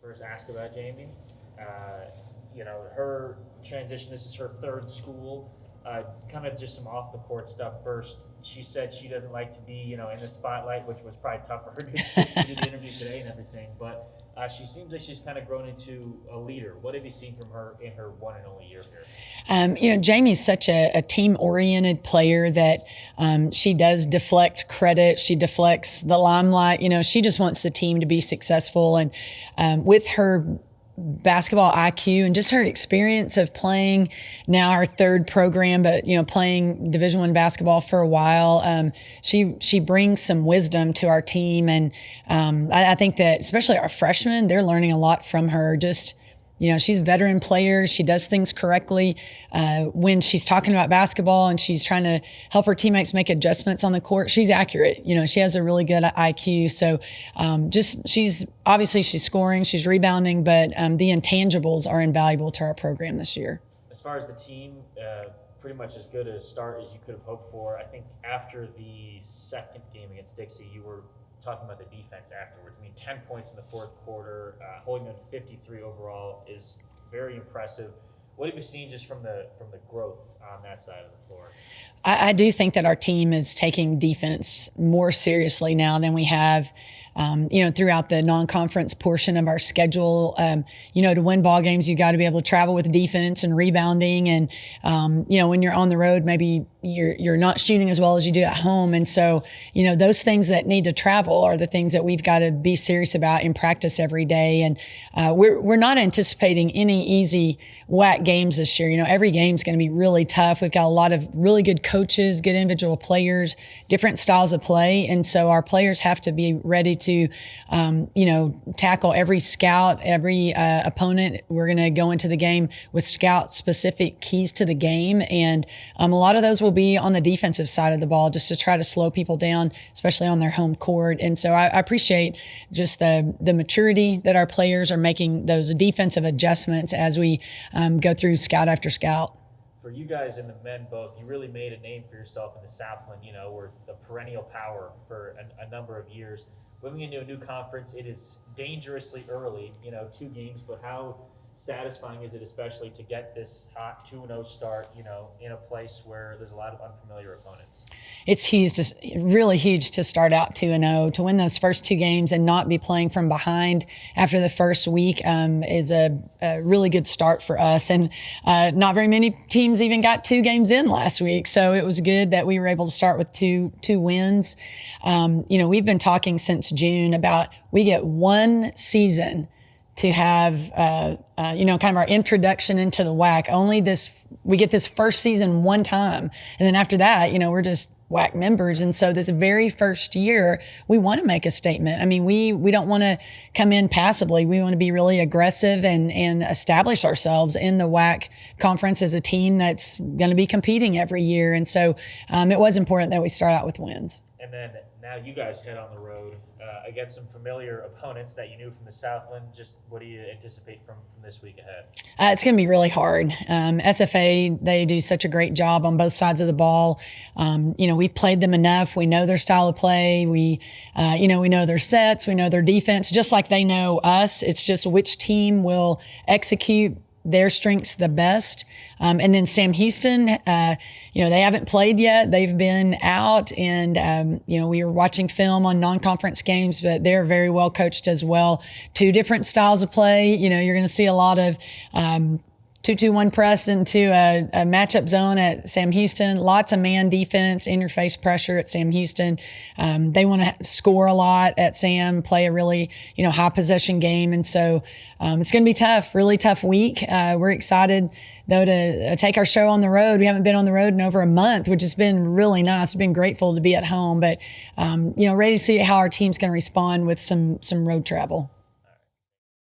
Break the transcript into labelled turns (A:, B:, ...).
A: first ask about Jami. Her transition, this is her third school. Kind of just some off the court stuff first. She said she doesn't like to be, in the spotlight, which was probably tough for her to do the interview today and everything. But she seems like she's kind of grown into a leader. What have you seen from her in her one and only year here?
B: Jami's such a team-oriented player that she does deflect credit. She deflects the limelight. She just wants the team to be successful. And with her basketball IQ and just her experience of playing now our third program, but playing Division I basketball for a while, she brings some wisdom to our team, and I think that especially our freshmen, they're learning a lot from her. Just she's a veteran player. She does things correctly. When she's talking about basketball and she's trying to help her teammates make adjustments on the court, she's accurate. She has a really good IQ. So she's scoring, she's rebounding, but the intangibles are invaluable to our program this year.
A: As far as the team, pretty much as good a start as you could have hoped for. I think after the second game against Dixie, you were talking about the defense afterwards. 10 points in the fourth quarter, holding them to 53 overall is very impressive. What have you seen just from the growth on that side of the floor?
B: I do think that our team is taking defense more seriously now than we have throughout the non-conference portion of our schedule. To win ball games, you got to be able to travel with defense and rebounding. And, when you're on the road, maybe you're not shooting as well as you do at home. And so, those things that need to travel are the things that we've got to be serious about in practice every day. And we're not anticipating any easy WAC games this year. Every game's going to be really tough. We've got a lot of really good coaches, good individual players, different styles of play. And so our players have to be ready to, tackle every scout, every opponent. We're going to go into the game with scout-specific keys to the game. And a lot of those will be on the defensive side of the ball, just to try to slow people down, especially on their home court. And so I appreciate just the maturity that our players are making, those defensive adjustments as we go through scout after scout.
A: For you guys in the men both, you really made a name for yourself in the Southland. We're the perennial power for a number of years. Moving into a new conference, it is dangerously early, 2 games, but how satisfying is it, especially to get this hot 2-0 start, in a place where there's a lot of unfamiliar opponents?
B: It's huge, really huge to start out 2-0, to win those first 2 games and not be playing from behind after the first week is a really good start for us. And not very many teams even got 2 games in last week, so it was good that we were able to start with two wins. We've been talking since June about we get one season to have, kind of our introduction into the WAC. We get this first season one time. And then after that, we're just WAC members. And so this very first year, we want to make a statement. We don't want to come in passively. We want to be really aggressive and establish ourselves in the WAC conference as a team that's going to be competing every year. And so it was important that we start out with wins.
A: And then now you guys head on the road against some familiar opponents that you knew from the Southland. Just what do you anticipate from this week ahead?
B: It's going to be really hard. SFA, they do such a great job on both sides of the ball. We've played them enough. We know their style of play. We know their sets. We know their defense, just like they know us. It's just which team will execute their strengths the best. And then Sam Houston, they haven't played yet. They've been out, and, we were watching film on non-conference games, but they're very well coached as well. 2 different styles of play. You're going to see a lot of 2-2-1 press into a matchup zone at Sam Houston. Lots of man defense, in-your-face pressure at Sam Houston. They want to score a lot at Sam, play a really, high possession game. And so it's going to be tough, really tough week. We're excited, though, to take our show on the road. We haven't been on the road in over a month, which has been really nice. We've been grateful to be at home, but, ready to see how our team's going to respond with some road travel.